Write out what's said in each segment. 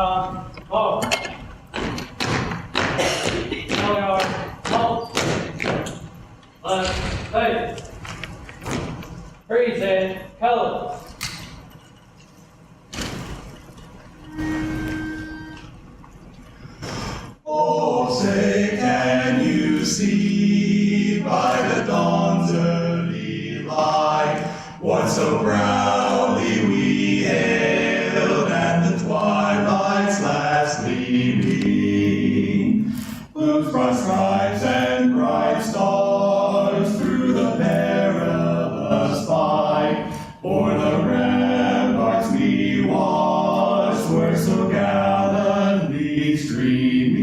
Culp. Now we are Culp. Left face. Present colors. Oh, say, can you see by the dawn's early light what so proudly we hailed at the twilight's last gleaming, whose broad stripes and bright stars through the perilous fight o'er the ramparts we watched were so gallantly streaming,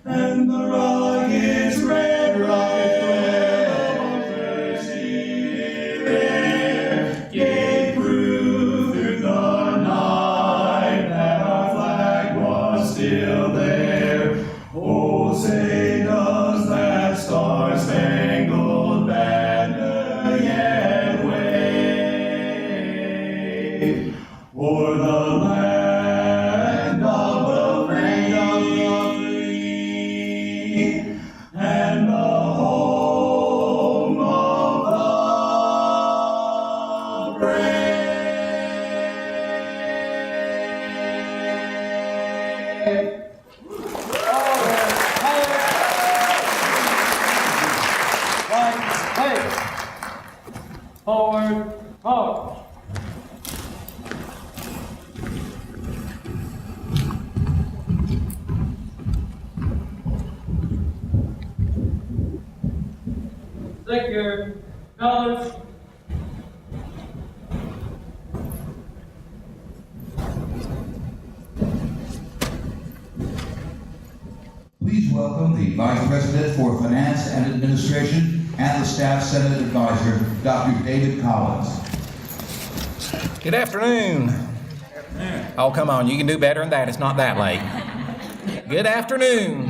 and the rocket's red glare on thirsty air gave proof through the night that our flag was still there. Oh, say does that star-spangled banner yet wave o'er the land of the free and the home of the brave? Forward, march. Take your colors. Please welcome the Vice President for Finance and Administration and the Staff Senate Advisor, Dr. David Collins. Good afternoon. Oh, come on, you can do better than that. It's not that late. Good afternoon.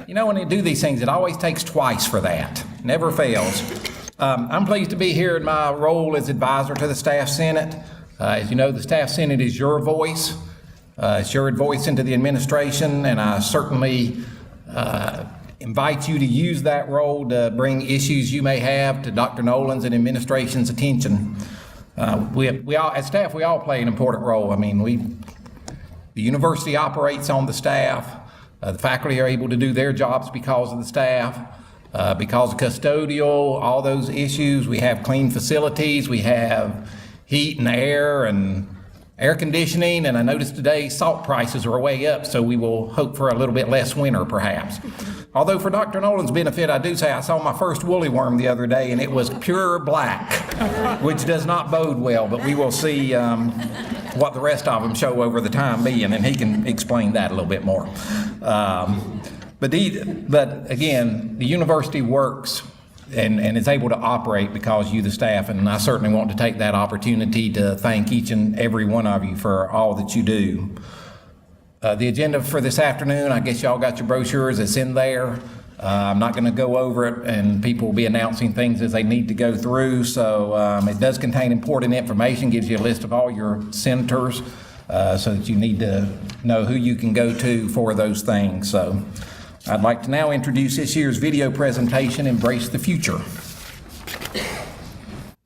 You know, when you do these things, it always takes twice for that. Never fails. I'm pleased to be here in my role as advisor to the Staff Senate. As you know, the Staff Senate is your voice. It's your voice into the administration, and I certainly invite you to use that role to bring issues you may have to Dr. Nolan's and administration's attention. We all, as staff, we all play an important role. I mean, the university operates on the staff. The faculty are able to do their jobs because of the staff, because of custodial, all those issues. We have clean facilities, we have heat and air conditioning, and I noticed today salt prices are way up, so we will hope for a little bit less winter perhaps. Although for Dr. Nolan's benefit, I do say I saw my first woolly worm the other day and it was pure black, which does not bode well, but we will see what the rest of them show over the time being, and he can explain that a little bit more. But again, the university works and is able to operate because you, the staff, and I certainly want to take that opportunity to thank each and every one of you for all that you do. The agenda for this afternoon, I guess y'all got your brochures, it's in there. I'm not going to go over it, and people will be announcing things as they need to go through, so it does contain important information, gives you a list of all your senators, so that you need to know who you can go to for those things. So I'd like to now introduce this year's video presentation, Embrace the Future.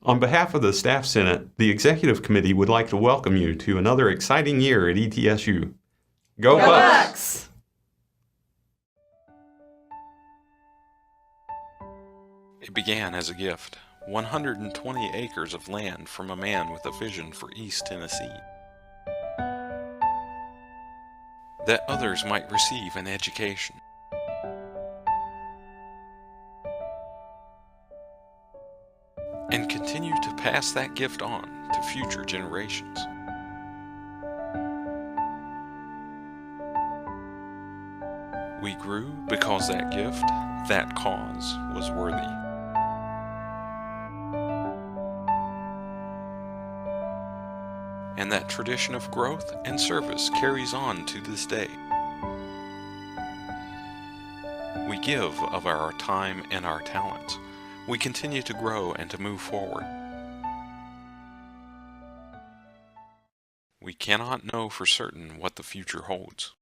On behalf of the Staff Senate, the Executive Committee would like to welcome you to another exciting year at ETSU. Go Bucks! It began as a gift, 120 acres of land from a man with a vision for East Tennessee. That others might receive an education. And continue to pass that gift on to future generations. We grew because that gift, that cause, was worthy. And that tradition of growth and service carries on to this day. We give of our time and our talents. We continue to grow and to move forward. We cannot know for certain what the future holds.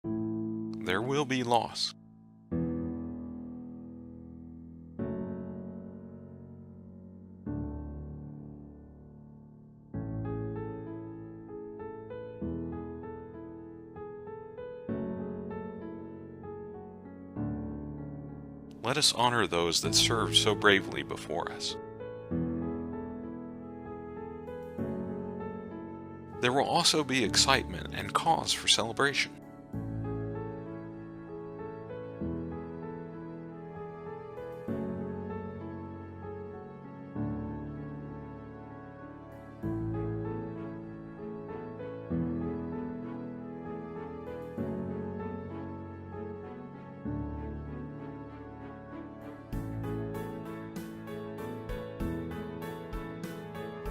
There will be loss. Let us honor those that served so bravely before us. There will also be excitement and cause for celebration.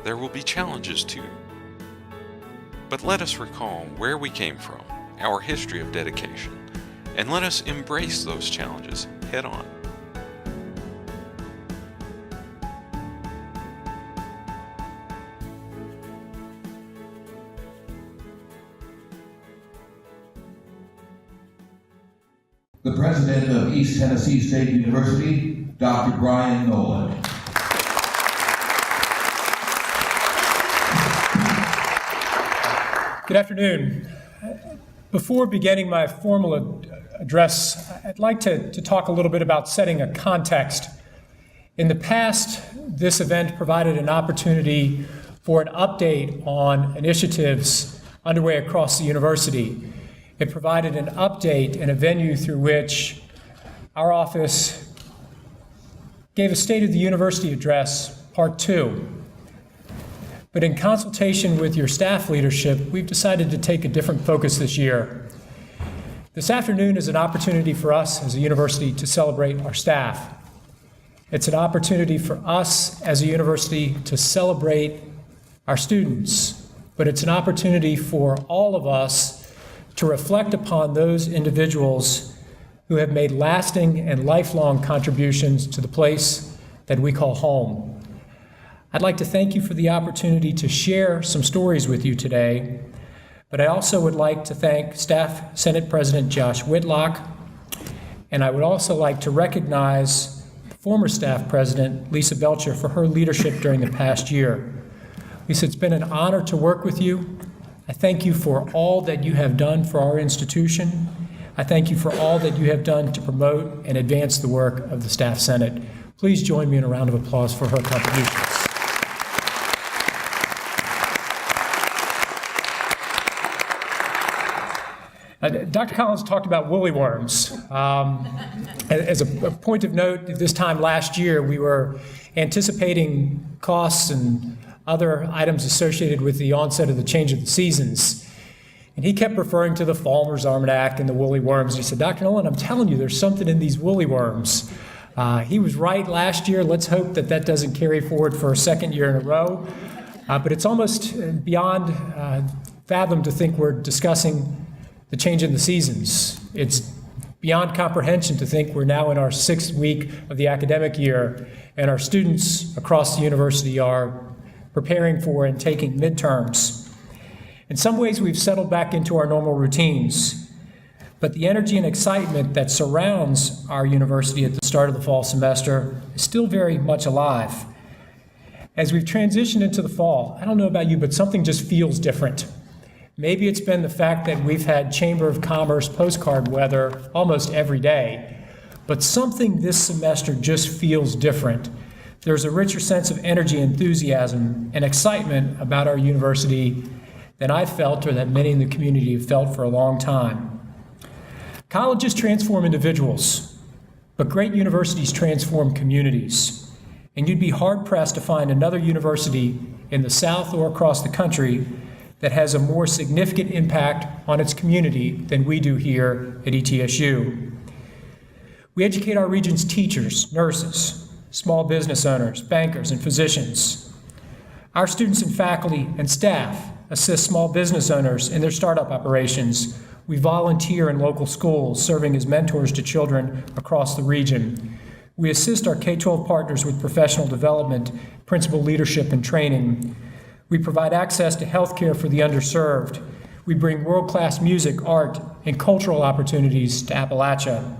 There will be challenges too. But let us recall where we came from, our history of dedication, and let us embrace those challenges head on. The president of East Tennessee State University, Dr. Brian Nolan. Good afternoon. Before beginning my formal address, I'd like to talk a little bit about setting a context. In the past, this event provided an opportunity for an update on initiatives underway across the university. It provided an update and a venue through which our office gave a State of the University address, Part 2. But in consultation with your staff leadership, we've decided to take a different focus this year. This afternoon is an opportunity for us as a university to celebrate our staff. It's an opportunity for us as a university to celebrate our students, but it's an opportunity for all of us to reflect upon those individuals who have made lasting and lifelong contributions to the place that we call home. I'd like to thank you for the opportunity to share some stories with you today, but I also would like to thank Staff Senate President Josh Whitlock, and I would also like to recognize former Staff President Lisa Belcher for her leadership during the past year. Lisa, it's been an honor to work with you. I thank you for all that you have done for our institution. I thank you for all that you have done to promote and advance the work of the Staff Senate. Please join me in a round of applause for her contributions. Dr. Collins talked about woolly worms. As a point of note, this time last year, we were anticipating costs and other items associated with the onset of the change of the seasons. And he kept referring to the Falmer's Almanac and the woolly worms. He said, Dr. Nolan, I'm telling you, there's something in these woolly worms. He was right last year. Let's hope that that doesn't carry forward for a second year in a row. But it's almost beyond fathom to think we're discussing the change in the seasons. It's beyond comprehension to think we're now in our 6th week of the academic year, and our students across the university are preparing for and taking midterms. In some ways, we've settled back into our normal routines, but the energy and excitement that surrounds our university at the start of the fall semester is still very much alive. As we've transitioned into the fall, I don't know about you, but something just feels different. Maybe it's been the fact that we've had Chamber of Commerce postcard weather almost every day, but something this semester just feels different. There's a richer sense of energy, enthusiasm, and excitement about our university than I've felt or that many in the community have felt for a long time. Colleges transform individuals, but great universities transform communities. And you'd be hard-pressed to find another university in the South or across the country that has a more significant impact on its community than we do here at ETSU. We educate our region's teachers, nurses, small business owners, bankers, and physicians. Our students and faculty and staff assist small business owners in their startup operations. We volunteer in local schools, serving as mentors to children across the region. We assist our K-12 partners with professional development, principal leadership, and training. We provide access to health care for the underserved. We bring world-class music, art, and cultural opportunities to Appalachia.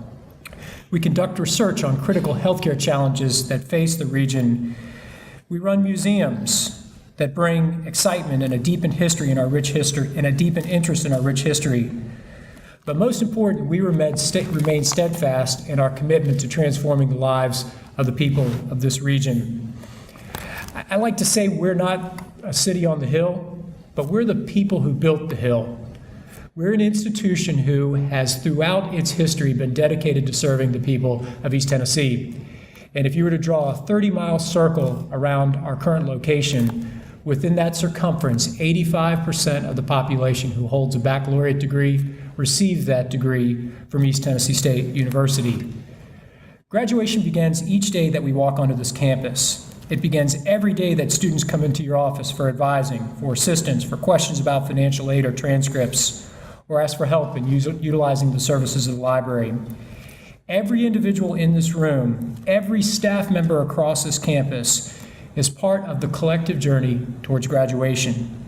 We conduct research on critical healthcare challenges that face the region. We run museums that bring excitement and a deepened history in our rich history, and a deepened interest in our rich history. But most important, we remain steadfast in our commitment to transforming the lives of the people of this region. I like to say we're not a city on the hill, but we're the people who built the hill. We're an institution who has, throughout its history, been dedicated to serving the people of East Tennessee. And if you were to draw a 30-mile circle around our current location, within that circumference, 85% of the population who holds a baccalaureate degree receives that degree from East Tennessee State University. Graduation begins each day that we walk onto this campus. It begins every day that students come into your office for advising, for assistance, for questions about financial aid or transcripts, or ask for help in utilizing the services of the library. Every individual in this room, every staff member across this campus is part of the collective journey towards graduation.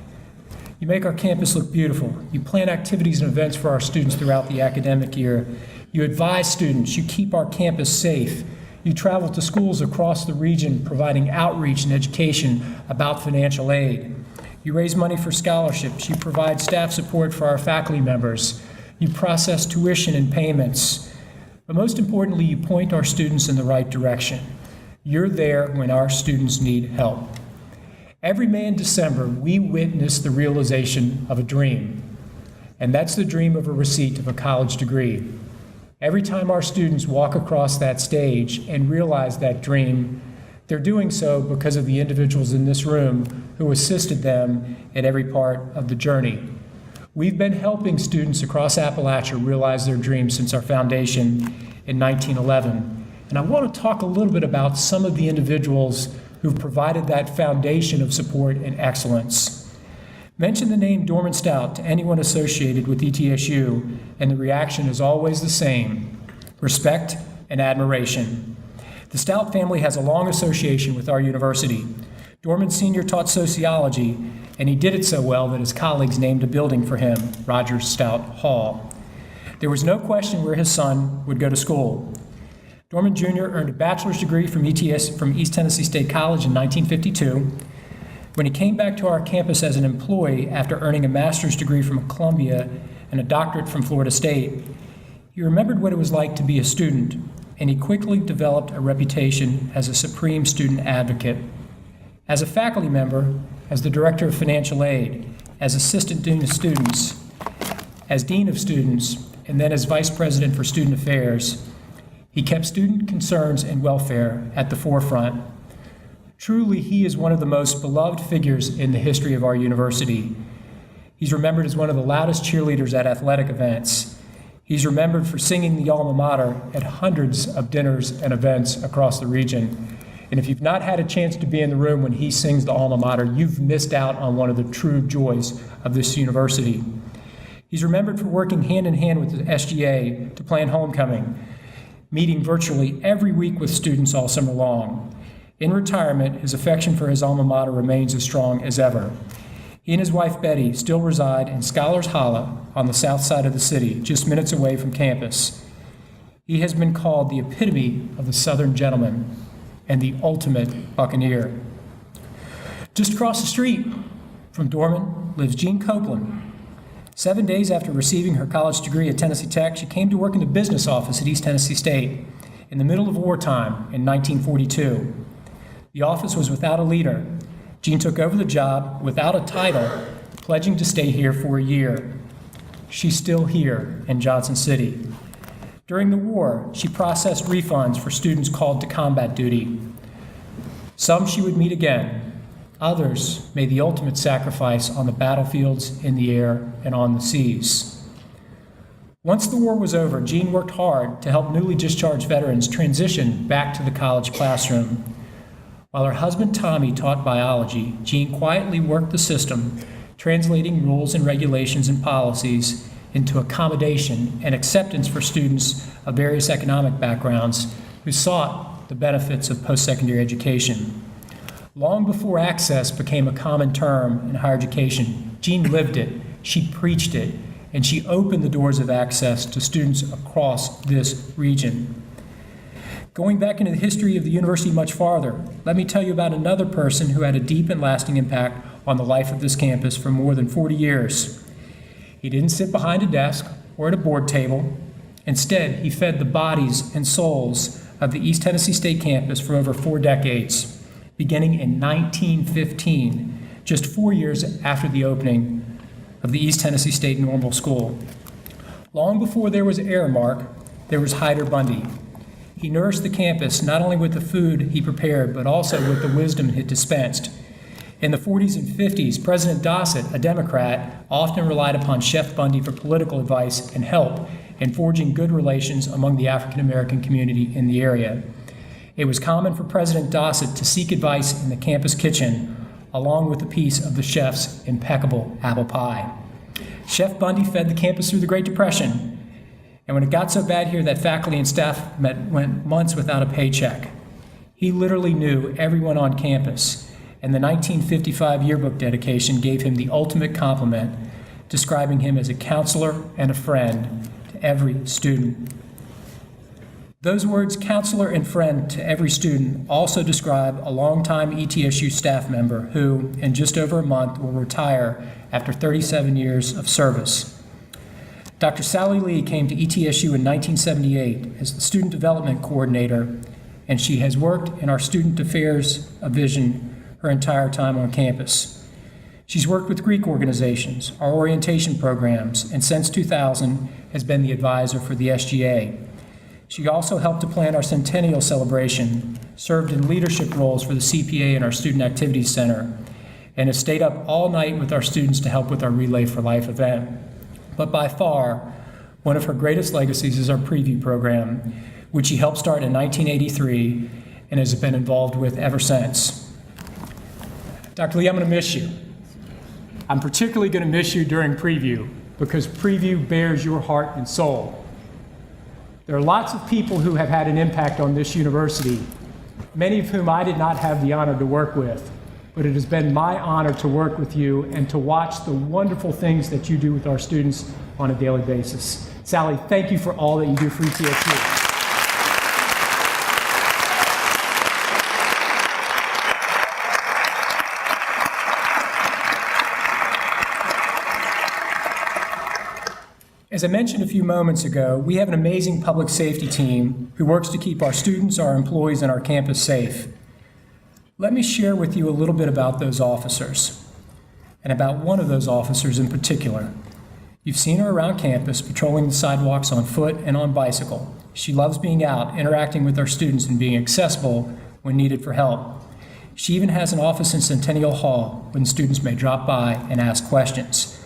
You make our campus look beautiful. You plan activities and events for our students throughout the academic year. You advise students. You keep our campus safe. You travel to schools across the region providing outreach and education about financial aid. You raise money for scholarships. You provide staff support for our faculty members. You process tuition and payments. But most importantly, you point our students in the right direction. You're there when our students need help. Every May and December, we witness the realization of a dream, and that's the dream of a receipt of a college degree. Every time our students walk across that stage and realize that dream, they're doing so because of the individuals in this room who assisted them at every part of the journey. We've been helping students across Appalachia realize their dreams since our foundation in 1911. And I want to talk a little bit about some of the individuals who've provided that foundation of support and excellence. Mention the name Dorman Stout to anyone associated with ETSU, and the reaction is always the same: respect and admiration. The Stout family has a long association with our university. Dorman Sr. taught sociology, and he did it so well that his colleagues named a building for him, Rogers Stout Hall. There was no question where his son would go to school. Dorman Jr. earned a bachelor's degree from East Tennessee State College in 1952. When he came back to our campus as an employee after earning a master's degree from Columbia and a doctorate from Florida State, he remembered what it was like to be a student, and he quickly developed a reputation as a supreme student advocate. As a faculty member, as the director of financial aid, as assistant dean of students, as dean of students, and then as vice president for student affairs, he kept student concerns and welfare at the forefront. Truly, he is one of the most beloved figures in the history of our university. He's remembered as one of the loudest cheerleaders at athletic events. He's remembered for singing the alma mater at hundreds of dinners and events across the region. And if you've not had a chance to be in the room when he sings the alma mater, you've missed out on one of the true joys of this university. He's remembered for working hand in hand with the SGA to plan homecoming, meeting virtually every week with students all summer long. In retirement, his affection for his alma mater remains as strong as ever. He and his wife Betty still reside in Scholars Hollow on the south side of the city, just minutes away from campus. He has been called the epitome of the Southern gentleman and the ultimate buccaneer. Just across the street from Dorman lives Jean Copeland. 7 days after receiving her college degree at Tennessee Tech, she came to work in the business office at East Tennessee State in the middle of wartime in 1942. The office was without a leader. Jean took over the job without a title, pledging to stay here for a year. She's still here in Johnson City. During the war, she processed refunds for students called to combat duty. Some she would meet again. Others made the ultimate sacrifice on the battlefields, in the air, and on the seas. Once the war was over, Jean worked hard to help newly discharged veterans transition back to the college classroom. While her husband Tommy taught biology, Jean quietly worked the system, translating rules and regulations and policies into accommodation and acceptance for students of various economic backgrounds who sought the benefits of post-secondary education. Long before access became a common term in higher education, Jean lived it, she preached it, and she opened the doors of access to students across this region. Going back into the history of the university much farther, let me tell you about another person who had a deep and lasting impact on the life of this campus for more than 40 years. He didn't sit behind a desk or at a board table. Instead, he fed the bodies and souls of the East Tennessee State campus for over 4 decades, beginning in 1915, just 4 years after the opening of the East Tennessee State Normal School. Long before there was Aramark, there was Hyder Bundy. He nourished the campus not only with the food he prepared, but also with the wisdom he dispensed. In the 40s and 50s, President Dossett, a Democrat, often relied upon Chef Bundy for political advice and help in forging good relations among the African American community in the area. It was common for President Dossett to seek advice in the campus kitchen, along with a piece of the chef's impeccable apple pie. Chef Bundy fed the campus through the Great Depression, and when it got so bad here that faculty and staff went months without a paycheck, he literally knew everyone on campus, and the 1955 yearbook dedication gave him the ultimate compliment, describing him as a counselor and a friend to every student. Those words, counselor and friend to every student, also describe a longtime ETSU staff member who, in just over a month, will retire after 37 years of service. Dr. Sally Lee came to ETSU in 1978 as the Student Development Coordinator, and she has worked in our Student Affairs Division her entire time on campus. She's worked with Greek organizations, our orientation programs, and since 2000 has been the advisor for the SGA. She also helped to plan our centennial celebration, served in leadership roles for the CPA and our Student Activities Center, and has stayed up all night with our students to help with our Relay for Life event. But by far, one of her greatest legacies is our preview program, which she helped start in 1983 and has been involved with ever since. Dr. Lee, I'm going to miss you. I'm particularly going to miss you during preview because preview bears your heart and soul. There are lots of people who have had an impact on this university, many of whom I did not have the honor to work with, but it has been my honor to work with you and to watch the wonderful things that you do with our students on a daily basis. Sally, thank you for all that you do for ETSU. As I mentioned a few moments ago, we have an amazing public safety team who works to keep our students, our employees, and our campus safe. Let me share with you a little bit about those officers, and about one of those officers in particular. You've seen her around campus, patrolling the sidewalks on foot and on bicycle. She loves being out, interacting with our students, and being accessible when needed for help. She even has an office in Centennial Hall when students may drop by and ask questions.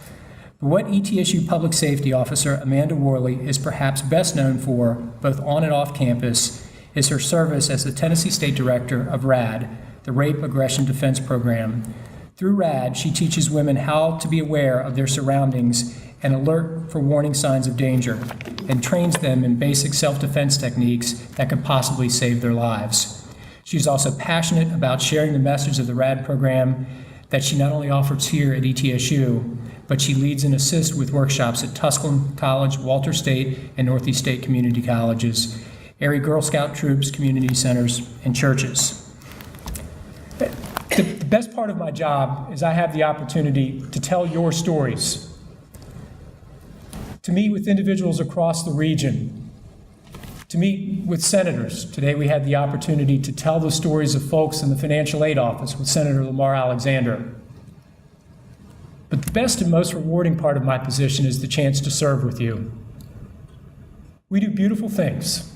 But what ETSU Public Safety Officer Amanda Worley is perhaps best known for, both on and off campus, is her service as the Tennessee State Director of RAD, the Rape Aggression Defense Program. Through RAD, she teaches women how to be aware of their surroundings and alert for warning signs of danger, and trains them in basic self-defense techniques that can possibly save their lives. She's also passionate about sharing the message of the RAD program that she not only offers here at ETSU, but she leads and assists with workshops at Tusculum College, Walter State, and Northeast State Community Colleges, area Girl Scout troops, community centers, and churches. The best part of my job is I have the opportunity to tell your stories, to meet with individuals across the region, to meet with senators. Today we had the opportunity to tell the stories of folks in the financial aid office with Senator Lamar Alexander. But the best and most rewarding part of my position is the chance to serve with you. We do beautiful things.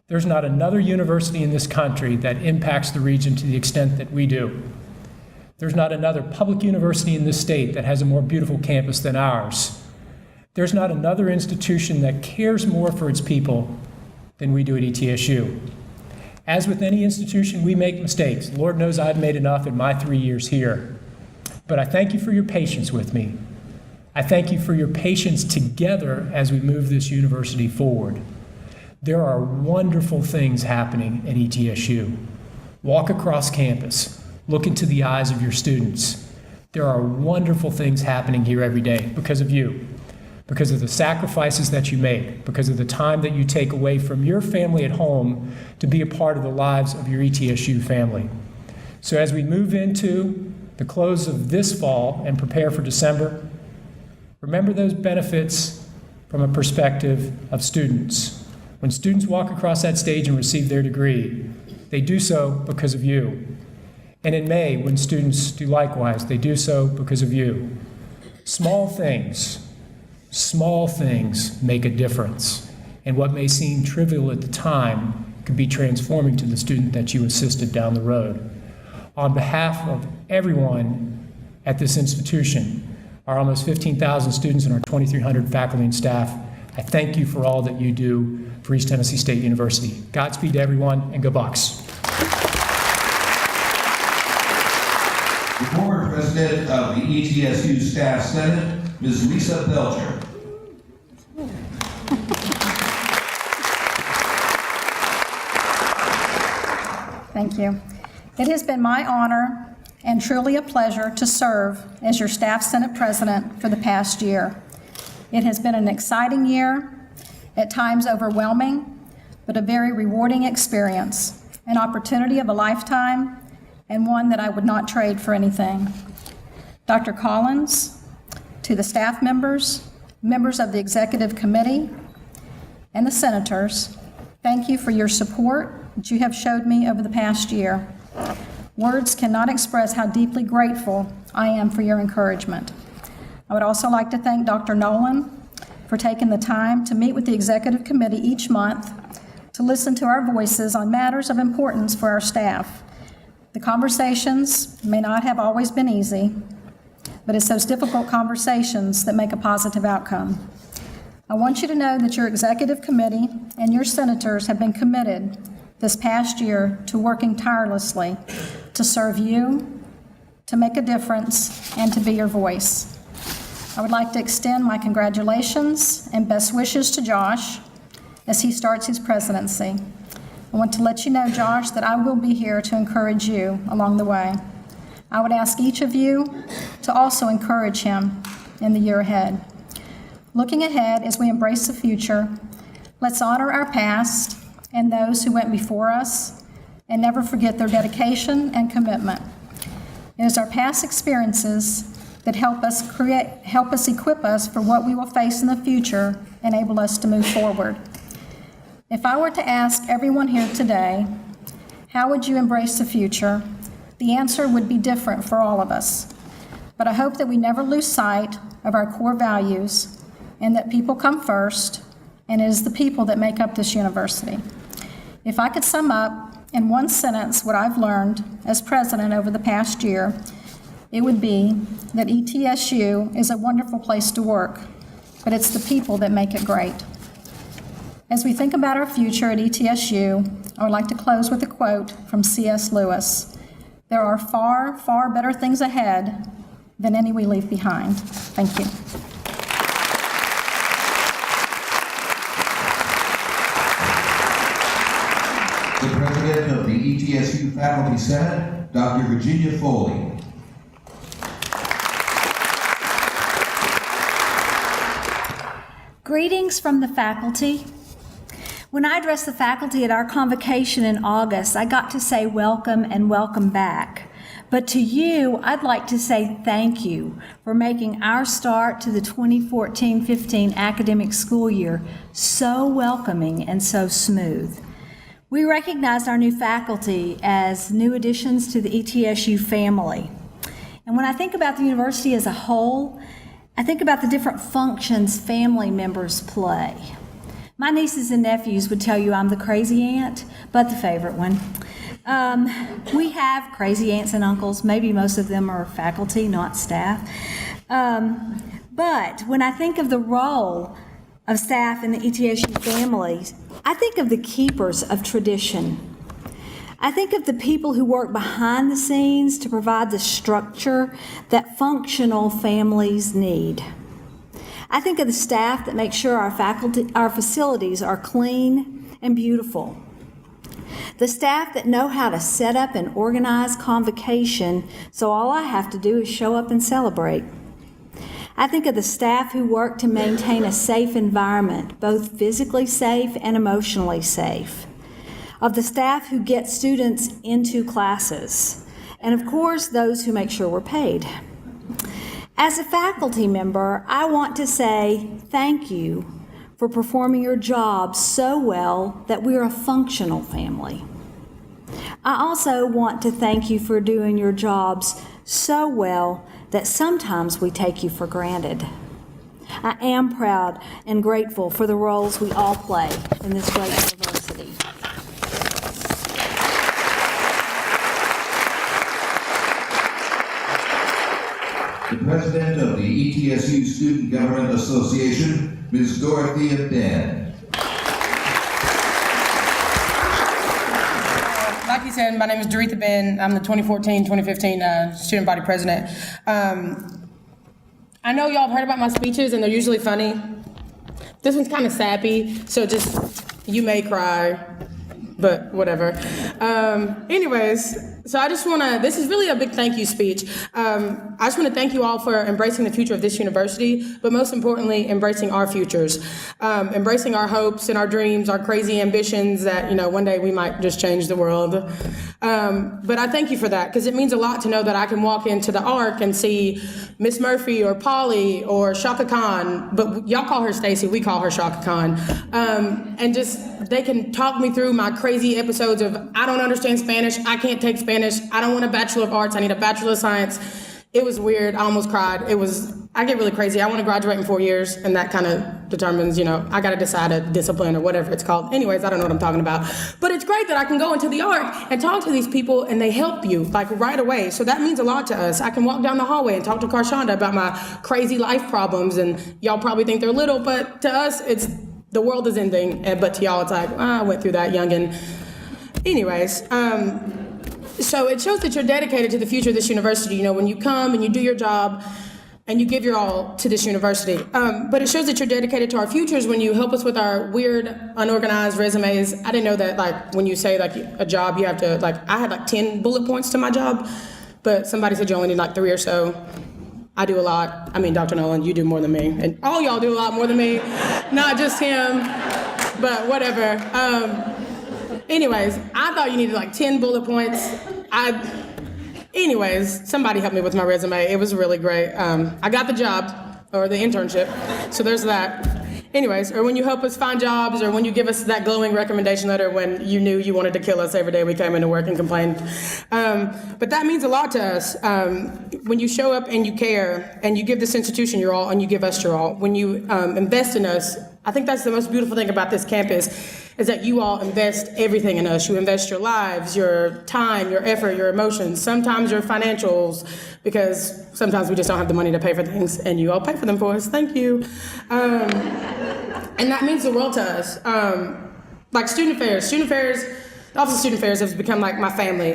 There's not another university in this country that impacts the region to the extent that we do. There's not another public university in this state that has a more beautiful campus than ours. There's not another institution that cares more for its people than we do at ETSU. As with any institution, we make mistakes. Lord knows I've made enough in my 3 years here. But I thank you for your patience with me. I thank you for your patience together as we move this university forward. There are wonderful things happening at ETSU. Walk across campus, look into the eyes of your students. There are wonderful things happening here every day because of you, because of the sacrifices that you make, because of the time that you take away from your family at home to be a part of the lives of your ETSU family. So as we move into the close of this fall and prepare for December, remember those benefits from a perspective of students. When students walk across that stage and receive their degree, they do so because of you. And in May, when students do likewise, they do so because of you. Small things make a difference. And what may seem trivial at the time could be transforming to the student that you assisted down the road. On behalf of everyone at this institution, our almost 15,000 students and our 2,300 faculty and staff, I thank you for all that you do for East Tennessee State University. Godspeed to everyone, and go Bucks. The former president of the ETSU Staff Senate, Ms. Lisa Belcher. Thank you. It has been my honor and truly a pleasure to serve as your Staff Senate President for the past year. It has been an exciting year, at times overwhelming, but a very rewarding experience, an opportunity of a lifetime, and one that I would not trade for anything. Dr. Collins, to the staff members, members of the Executive Committee, and the senators, thank you for your support that you have showed me over the past year. Words cannot express how deeply grateful I am for your encouragement. I would also like to thank Dr. Nolan for taking the time to meet with the Executive Committee each month to listen to our voices on matters of importance for our staff. The conversations may not have always been easy, but it's those difficult conversations that make a positive outcome. I want you to know that your Executive Committee and your senators have been committed this past year to working tirelessly to serve you, to make a difference, and to be your voice. I would like to extend my congratulations and best wishes to Josh as he starts his presidency. I want to let you know, Josh, that I will be here to encourage you along the way. I would ask each of you to also encourage him in the year ahead. Looking ahead as we embrace the future, let's honor our past and those who went before us, and never forget their dedication and commitment. It is our past experiences that help us equip us for what we will face in the future, enable us to move forward. If I were to ask everyone here today, how would you embrace the future? The answer would be different for all of us. But I hope that we never lose sight of our core values and that people come first, and it is the people that make up this university. If I could sum up in one sentence what I've learned as president over the past year, it would be that ETSU is a wonderful place to work, but it's the people that make it great. As we think about our future at ETSU, I would like to close with a quote from C.S. Lewis. There are far, far better things ahead than any we leave behind. Thank you. The president of the ETSU Faculty Senate, Dr. Virginia Foley. Greetings from the faculty. When I addressed the faculty at our convocation in August, I got to say welcome and welcome back. But to you, I'd like to say thank you for making our start to the 2014-15 academic school year so welcoming and so smooth. We recognized our new faculty as new additions to the ETSU family. And when I think about the university as a whole, I think about the different functions family members play. My nieces and nephews would tell you I'm the crazy aunt, but the favorite one. We have crazy aunts and uncles. Maybe most of them are faculty, not staff. But when I think of the role of staff in the ETSU families, I think of the keepers of tradition. I think of the people who work behind the scenes to provide the structure that functional families need. I think of the staff that make sure our facilities are clean and beautiful. The staff that know how to set up and organize Convocation so all I have to do is show up and celebrate. I think of the staff who work to maintain a safe environment, both physically safe and emotionally safe. Of the staff who get students into classes. And of course, those who make sure we're paid. As a faculty member, I want to say thank you for performing your job so well that we're a functional family. I also want to thank you for doing your jobs so well that sometimes we take you for granted. I am proud and grateful for the roles we all play in this great university. The President of the ETSU Student Government Association, Ms. Dorothea Ben. Like you said, my name is Doretha Ben. I'm the 2014-2015 Student Body President. I know y'all have heard about my speeches, and they're usually funny. This one's kind of sappy, so you may cry, but whatever. Anyways, so I just want to, this is really a big thank you speech. I just want to thank you all for embracing the future of this university, but most importantly, embracing our futures. Embracing our hopes and our dreams, our crazy ambitions that, one day we might just change the world. But I thank you for that, because it means a lot to know that I can walk into the ARC and see Miss Murphy or Polly or Shaka Khan, but y'all call her Stacy, we call her Shaka Khan. And just, they can talk me through my crazy episodes of, I don't understand Spanish, I can't take Spanish, I don't want a Bachelor of Arts, I need a Bachelor of Science. It was weird, I almost cried. I get really crazy. I want to graduate in 4 years, and that kind of determines, I got to decide a discipline or whatever it's called. Anyways, I don't know what I'm talking about. But it's great that I can go into the ARC and talk to these people, and they help you, right away. So that means a lot to us. I can walk down the hallway and talk to Karshonda about my crazy life problems, and y'all probably think they're little, but to us, it's the world is ending, but to y'all, it's like, I went through that, youngin'. Anyways, so it shows that you're dedicated to the future of this university, when you come and you do your job, and you give your all to this university. But it shows that you're dedicated to our futures when you help us with our weird, unorganized resumes. I didn't know that, when you say, a job, you have to, I had, 10 bullet points to my job, but somebody said you only need, 3 or so. I do a lot. I mean, Dr. Nolan, you do more than me. And all y'all do a lot more than me, not just him, but whatever. Anyways, I thought you needed, 10 bullet points. Anyways, somebody helped me with my resume. It was really great. I got the job, or the internship, so there's that. Anyways, or when you help us find jobs, or when you give us that glowing recommendation letter when you knew you wanted to kill us every day we came into work and complained. But that means a lot to us. When you show up and you care, and you give this institution your all, and you give us your all. When you invest in us, I think that's the most beautiful thing about this campus, is that you all invest everything in us. You invest your lives, your time, your effort, your emotions, sometimes your financials, because sometimes we just don't have the money to pay for things, and you all pay for them for us. Thank you. And that means the world to us. Student affairs. The Office of Student Affairs has become my family.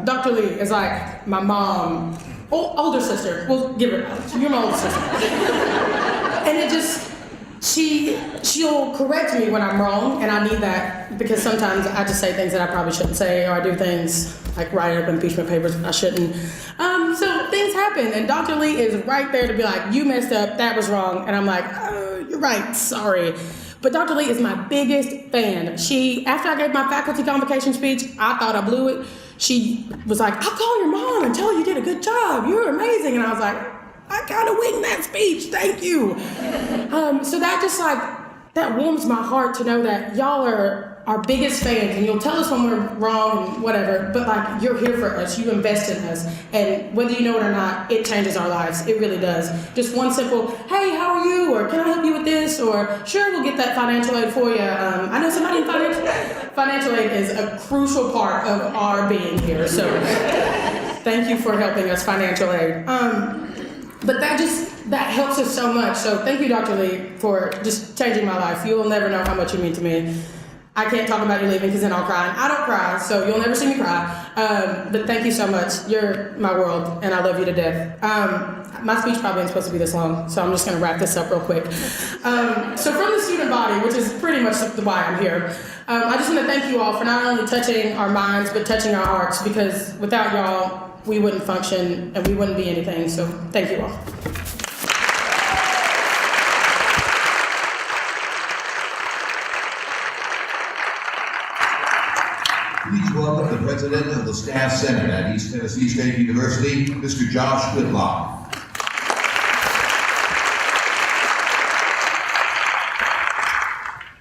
Dr. Lee is my mom, older sister. We'll give her, you're my older sister. And it just, she'll correct me when I'm wrong, and I need that, because sometimes I just say things that I probably shouldn't say, or I do things write up impeachment papers that I shouldn't. So things happen, and Dr. Lee is right there to be you messed up, that was wrong, and I'm oh, you're right, sorry. But Dr. Lee is my biggest fan. After I gave my faculty convocation speech, I thought I blew it. She was I'll call your mom and tell her you did a good job, you're amazing, and I was I kind of winged that speech, thank you. So that just that warms my heart to know that y'all are our biggest fans, and you'll tell us when we're wrong and whatever, but you're here for us, you invest in us, and whether you know it or not, it changes our lives, it really does. Just one simple, hey, how are you, or can I help you with this, or sure, we'll get that financial aid for you. I know somebody in financial aid is a crucial part of our being here, so thank you for helping us, financial aid. But that helps us so much. So thank you, Dr. Lee, for just changing my life. You will never know how much you mean to me. I can't talk about you leaving because then I'll cry. And I don't cry, so you'll never see me cry. But thank you so much. You're my world, and I love you to death. My speech probably isn't supposed to be this long, so I'm just going to wrap this up real quick. So from the student body, which is pretty much why I'm here, I just want to thank you all for not only touching our minds, but touching our hearts, because without y'all, we wouldn't function and we wouldn't be anything. So thank you all. Please welcome the President of the Staff Senate at East Tennessee State University, Mr. Josh Whitlock.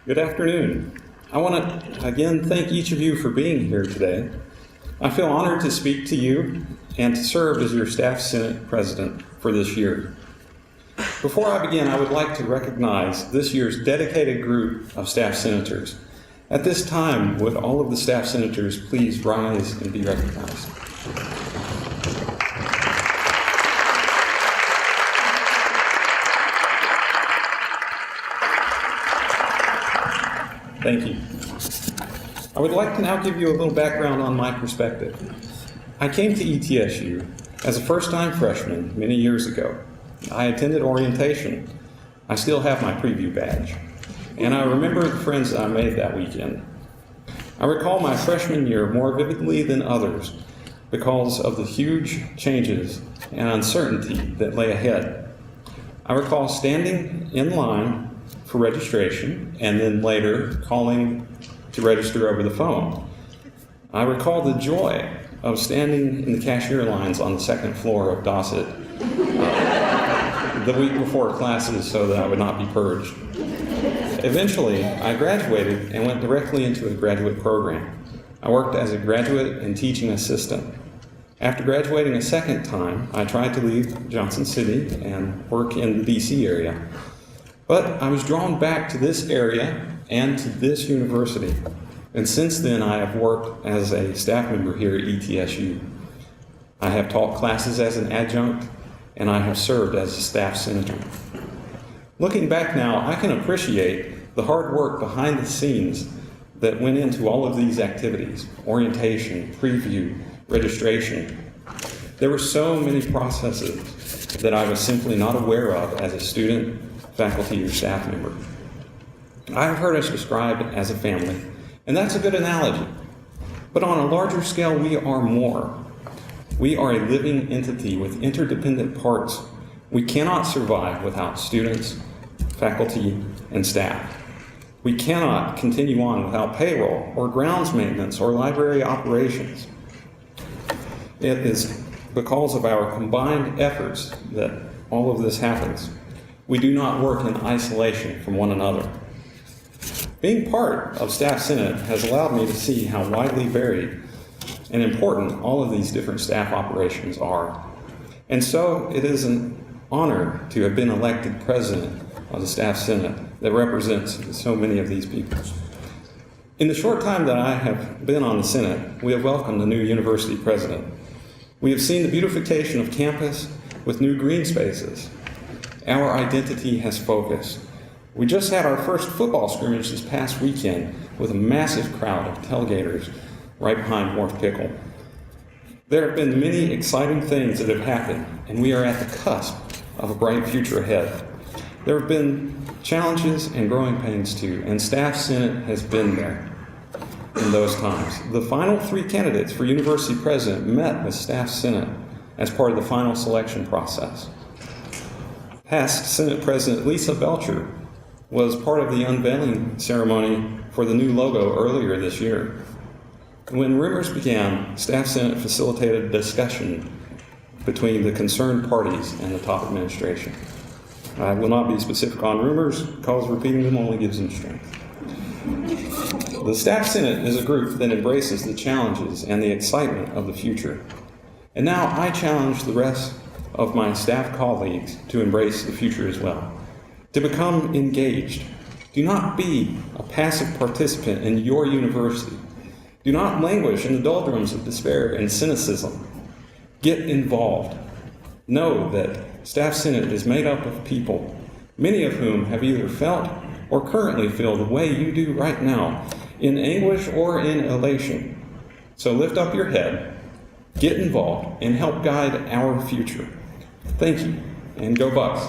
Good afternoon. I want to again thank each of you for being here today. I feel honored to speak to you and to serve as your Staff Senate President for this year. Before I begin, I would like to recognize this year's dedicated group of staff senators. At this time, would all of the staff senators please rise and be recognized? Thank you. I would like to now give you a little background on my perspective. I came to ETSU as a first-time freshman many years ago. I attended orientation. I still have my preview badge. And I remember the friends that I made that weekend. I recall my freshman year more vividly than others because of the huge changes and uncertainty that lay ahead. I recall standing in line for registration and then later calling to register over the phone. I recall the joy of standing in the cashier lines on the second floor of Dossett the week before classes so that I would not be purged. Eventually, I graduated and went directly into a graduate program. I worked as a graduate and teaching assistant. After graduating a second time, I tried to leave Johnson City and work in the DC area. But I was drawn back to this area and to this university. And since then, I have worked as a staff member here at ETSU. I have taught classes as an adjunct, and I have served as a staff senator. Looking back now, I can appreciate the hard work behind the scenes that went into all of these activities: orientation, preview, registration. There were so many processes that I was simply not aware of as a student, faculty, or staff member. I have heard us described as a family, and that's a good analogy. But on a larger scale, we are more. We are a living entity with interdependent parts. We cannot survive without students, faculty, and staff. We cannot continue on without payroll or grounds maintenance or library operations. It is because of our combined efforts that all of this happens. We do not work in isolation from one another. Being part of Staff Senate has allowed me to see how widely varied and important all of these different staff operations are. And so it is an honor to have been elected president of the Staff Senate that represents so many of these people. In the short time that I have been on the Senate, we have welcomed a new university president. We have seen the beautification of campus with new green spaces. Our identity has focused. We just had our first football scrimmage this past weekend with a massive crowd of tailgaters right behind Wharf Pickle. There have been many exciting things that have happened, and we are at the cusp of a bright future ahead. There have been challenges and growing pains too, and Staff Senate has been there in those times. The final 3 candidates for university president met with Staff Senate as part of the final selection process. Past Senate President Lisa Belcher was part of the unveiling ceremony for the new logo earlier this year. When rumors began, Staff Senate facilitated a discussion between the concerned parties and the top administration. I will not be specific on rumors because repeating them only gives them strength. The Staff Senate is a group that embraces the challenges and the excitement of the future. And now I challenge the rest of my staff colleagues to embrace the future as well, to become engaged. Do not be a passive participant in your university. Do not languish in the doldrums of despair and cynicism. Get involved. Know that Staff Senate is made up of people, many of whom have either felt or currently feel the way you do right now in anguish or in elation. So lift up your head, get involved, and help guide our future. Thank you, and go Bucks.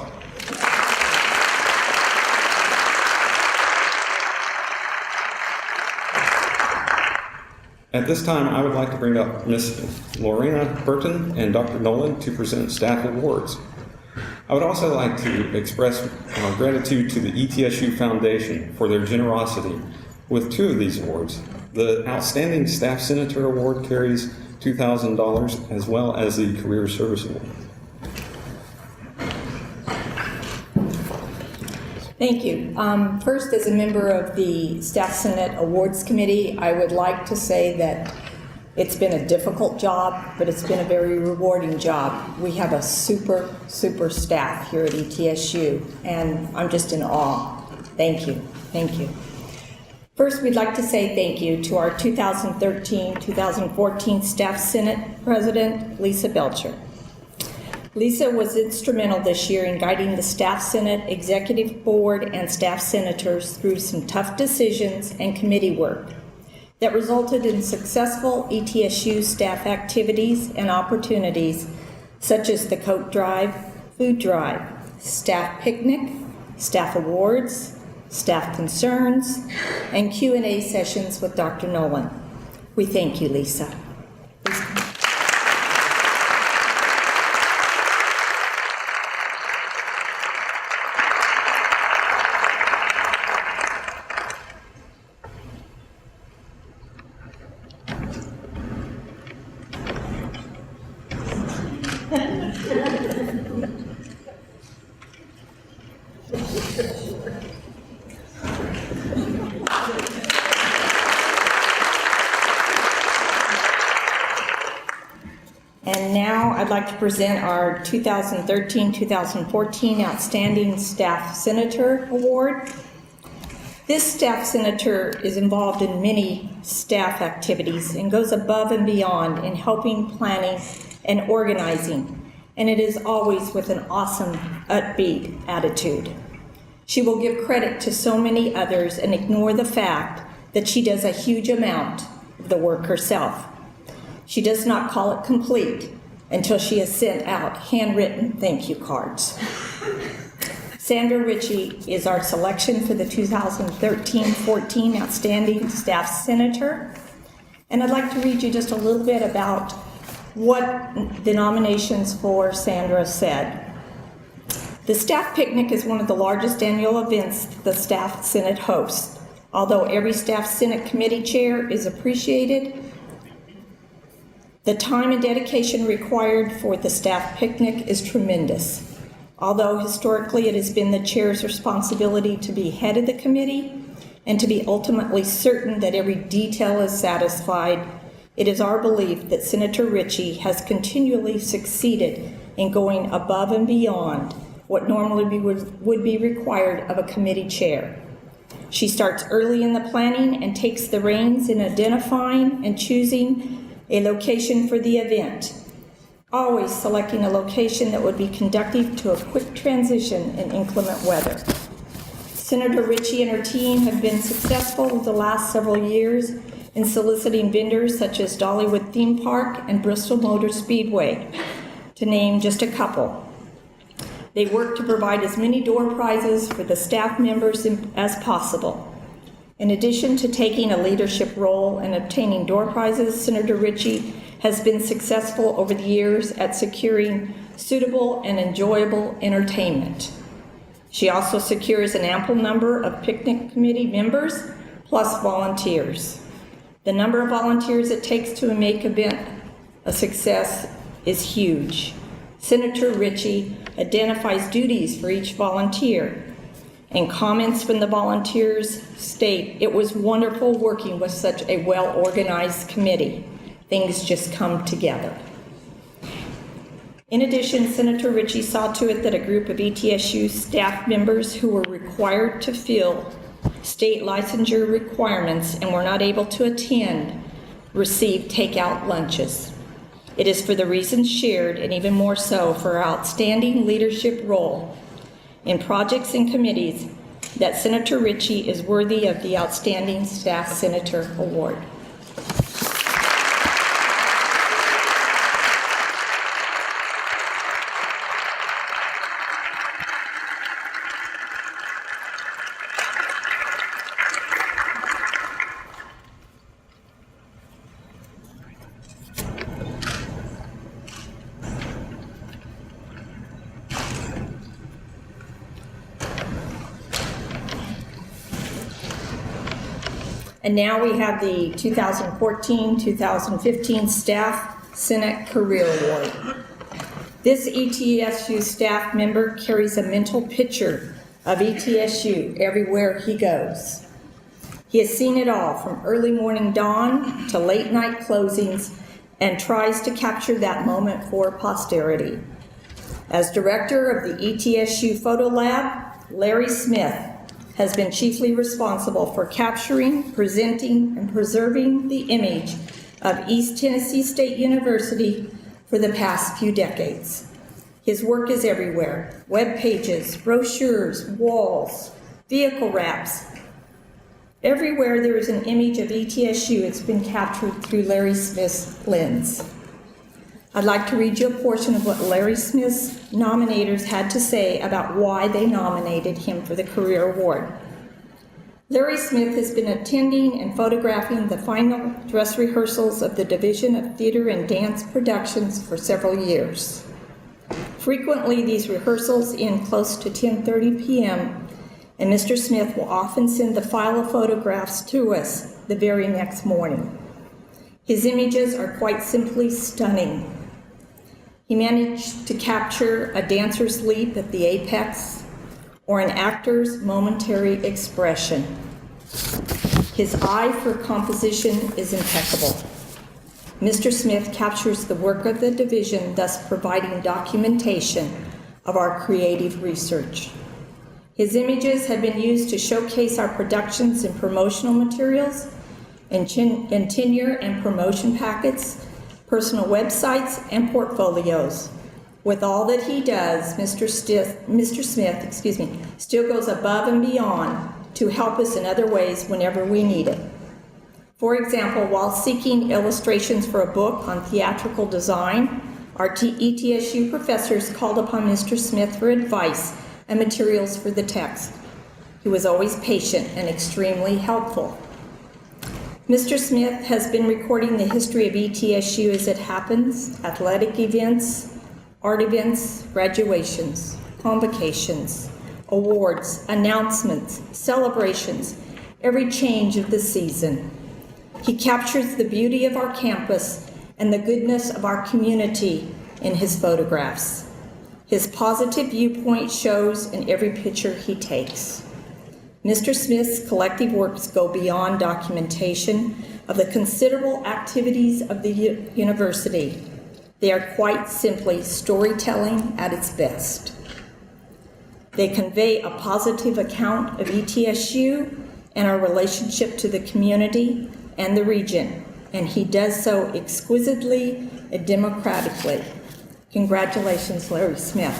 At this time, I would like to bring up Ms. Lorena Burton and Dr. Nolan to present staff awards. I would also like to express gratitude to the ETSU Foundation for their generosity with two of these awards. The Outstanding Staff Senator Award carries $2,000, as well as the Career Service Award. Thank you. First, as a member of the Staff Senate Awards Committee, I would like to say that it's been a difficult job, but it's been a very rewarding job. We have a super staff here at ETSU, and I'm just in awe. Thank you. Thank you. First, we'd like to say thank you to our 2013-2014 Staff Senate President, Lisa Belcher. Lisa was instrumental this year in guiding the Staff Senate, Executive Board, and staff senators through some tough decisions and committee work that resulted in successful ETSU staff activities and opportunities such as the coat drive, food drive, staff picnic, staff awards, staff concerns, and Q&A sessions with Dr. Nolan. We thank you, Lisa. And now I'd like to present our 2013-2014 Outstanding Staff Senator Award. This staff senator is involved in many staff activities and goes above and beyond in helping, planning, and organizing, and it is always with an awesome, upbeat attitude. She will give credit to so many others and ignore the fact that she does a huge amount of the work herself. She does not call it complete until she has sent out handwritten thank you cards. Sandra Ritchie is our selection for the 2013-14 Outstanding Staff Senator. And I'd like to read you just a little bit about what the nominations for Sandra said. The staff picnic is one of the largest annual events the Staff Senate hosts. Although every Staff Senate committee chair is appreciated, the time and dedication required for the staff picnic is tremendous. Although historically it has been the chair's responsibility to be head of the committee and to be ultimately certain that every detail is satisfied, it is our belief that Senator Ritchie has continually succeeded in going above and beyond what normally would be required of a committee chair. She starts early in the planning and takes the reins in identifying and choosing a location for the event, always selecting a location that would be conducive to a quick transition in inclement weather. Senator Ritchie and her team have been successful over the last several years in soliciting vendors such as Dollywood Theme Park and Bristol Motor Speedway, to name just a couple. They work to provide as many door prizes for the staff members as possible. In addition to taking a leadership role in obtaining door prizes, Senator Ritchie has been successful over the years at securing suitable and enjoyable entertainment. She also secures an ample number of picnic committee members plus volunteers. The number of volunteers it takes to make an event a success is huge. Senator Ritchie identifies duties for each volunteer, and comments from the volunteers state, "It was wonderful working with such a well-organized committee. Things just come together." In addition, Senator Ritchie saw to it that a group of ETSU staff members who were required to fill state licensure requirements and were not able to attend received takeout lunches. It is for the reasons shared, and even more so for our outstanding leadership role in projects and committees that Senator Ritchie is worthy of the Outstanding Staff Senator Award. And now we have the 2014-2015 Staff Senate Career Award. This ETSU staff member carries a mental picture of ETSU everywhere he goes. He has seen it all, from early morning dawn to late night closings, and tries to capture that moment for posterity. As director of the ETSU Photo Lab, Larry Smith has been chiefly responsible for capturing, presenting, and preserving the image of East Tennessee State University for the past few decades. His work is everywhere: web pages, brochures, walls, vehicle wraps. Everywhere there is an image of ETSU, it's been captured through Larry Smith's lens. I'd like to read you a portion of what Larry Smith's nominators had to say about why they nominated him for the Career Award. Larry Smith has been attending and photographing the final dress rehearsals of the Division of Theater and Dance Productions for several years. Frequently, these rehearsals end close to 10:30 p.m., and Mr. Smith will often send the file of photographs to us the very next morning. His images are quite simply stunning. He managed to capture a dancer's leap at the apex or an actor's momentary expression. His eye for composition is impeccable. Mr. Smith captures the work of the division, thus providing documentation of our creative research. His images have been used to showcase our productions and promotional materials, and tenure and promotion packets, personal websites, and portfolios. With all that he does, Mr. Smith still goes above and beyond to help us in other ways whenever we need it. For example, while seeking illustrations for a book on theatrical design, our ETSU professors called upon Mr. Smith for advice and materials for the text. He was always patient and extremely helpful. Mr. Smith has been recording the history of ETSU as it happens: athletic events, art events, graduations, convocations, awards, announcements, celebrations, every change of the season. He captures the beauty of our campus and the goodness of our community in his photographs. His positive viewpoint shows in every picture he takes. Mr. Smith's collective works go beyond documentation of the considerable activities of the university. They are quite simply storytelling at its best. They convey a positive account of ETSU and our relationship to the community and the region, and he does so exquisitely and democratically. Congratulations, Larry Smith.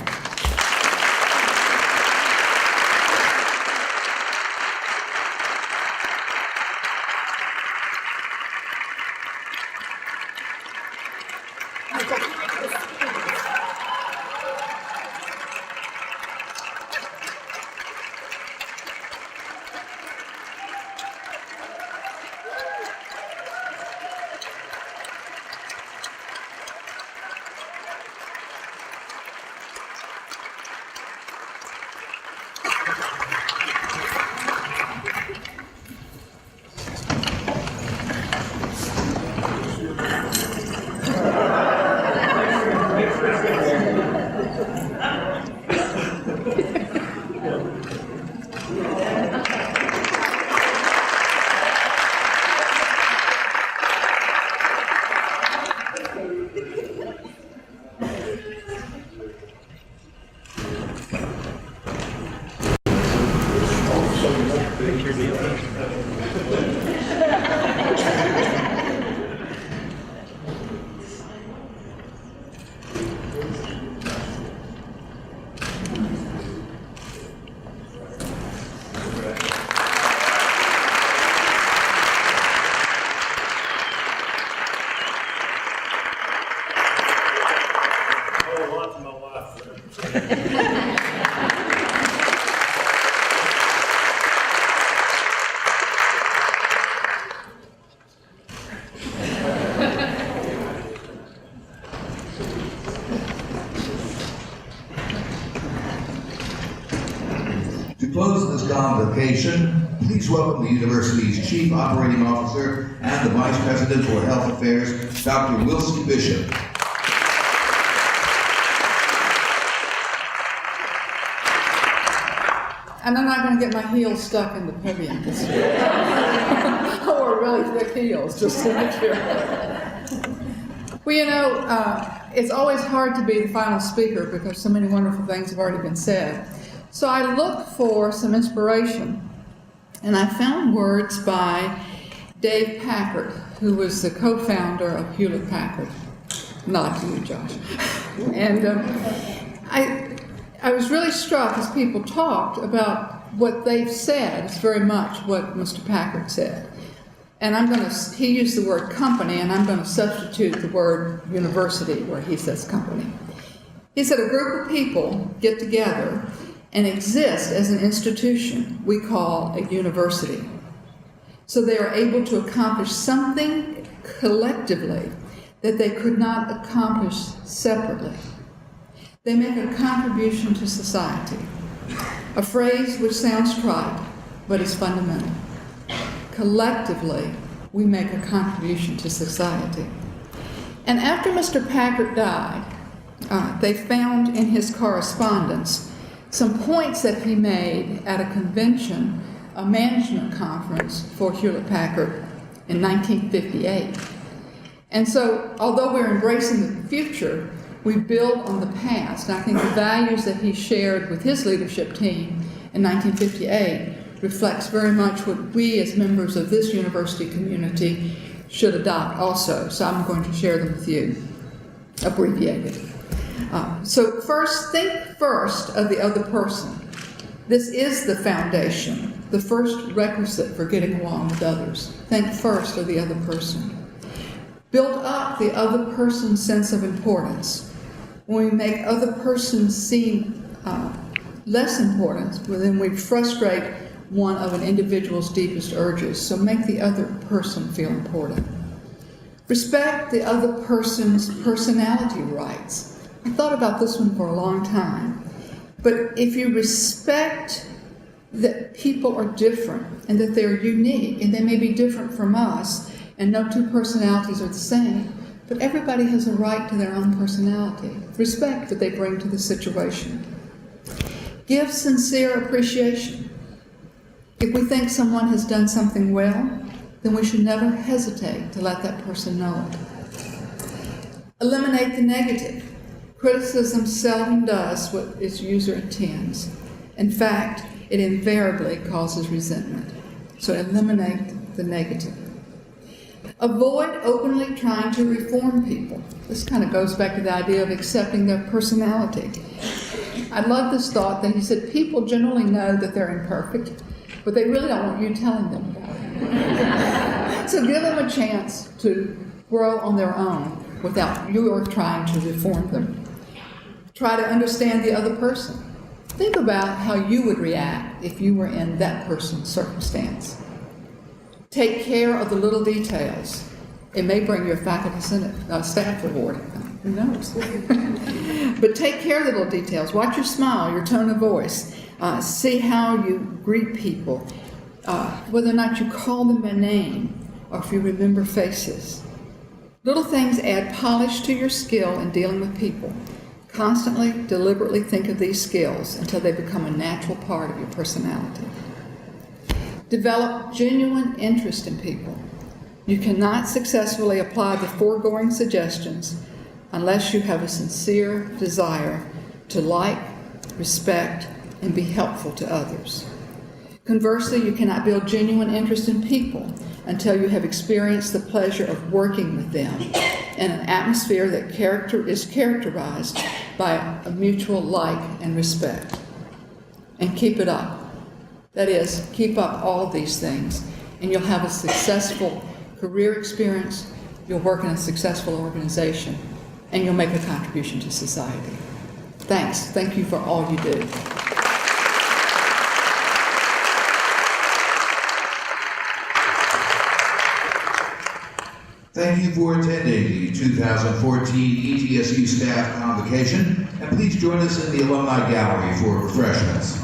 Convocation. Please welcome the university's Chief Operating Officer and the Vice President for Health Affairs, Dr. Wilson Bishop. And I'm not going to get my heels stuck in the podium this year. I wore really thick heels just to make sure. Well, you know, it's always hard to be the final speaker because so many wonderful things have already been said. So I looked for some inspiration, and I found words by Dave Packard, who was the co-founder of Hewlett-Packard. Not you, Josh. And I was really struck as people talked about what they've said. It's very much what Mr. Packard said. And he used the word company, and I'm going to substitute the word university where he says company. He said a group of people get together and exist as an institution we call a university. So they are able to accomplish something collectively that they could not accomplish separately. They make a contribution to society, a phrase which sounds trite, but is fundamental. Collectively, we make a contribution to society. And after Mr. Packard died, they found in his correspondence some points that he made at a convention, a management conference for Hewlett-Packard in 1958. And so, although we're embracing the future, we build on the past. And I think the values that he shared with his leadership team in 1958 reflects very much what we as members of this university community should adopt also. So I'm going to share them with you, abbreviated. So first, think first of the other person. This is the foundation, the first requisite for getting along with others. Think first of the other person. Build up the other person's sense of importance. When we make other persons seem less important, well, then we frustrate one of an individual's deepest urges. So make the other person feel important. Respect the other person's personality rights. I thought about this one for a long time. But if you respect that people are different and that they're unique and they may be different from us, and no two personalities are the same, but everybody has a right to their own personality. Respect that they bring to the situation. Give sincere appreciation. If we think someone has done something well, then we should never hesitate to let that person know it. Eliminate the negative. Criticism seldom does what its user intends. In fact, it invariably causes resentment. So eliminate the negative. Avoid openly trying to reform people. This kind of goes back to the idea of accepting their personality. I love this thought that he said people generally know that they're imperfect, but they really don't want you telling them about it. So give them a chance to grow on their own without you trying to reform them. Try to understand the other person. Think about how you would react if you were in that person's circumstance. Take care of the little details. It may bring you a faculty staff reward. Who knows? But take care of the little details. Watch your smile, your tone of voice. See how you greet people. Whether or not you call them by name or if you remember faces. Little things add polish to your skill in dealing with people. Constantly, deliberately think of these skills until they become a natural part of your personality. Develop genuine interest in people. You cannot successfully apply the foregoing suggestions unless you have a sincere desire to like, respect, and be helpful to others. Conversely, you cannot build genuine interest in people until you have experienced the pleasure of working with them in an atmosphere that is characterized by a mutual like and respect. And keep it up. That is, keep up all of these things, and you'll have a successful career experience, you'll work in a successful organization, and you'll make a contribution to society. Thanks. Thank you for all you do. Thank you for attending the 2014 ETSU Staff Convocation, and please join us in the Alumni Gallery for refreshments.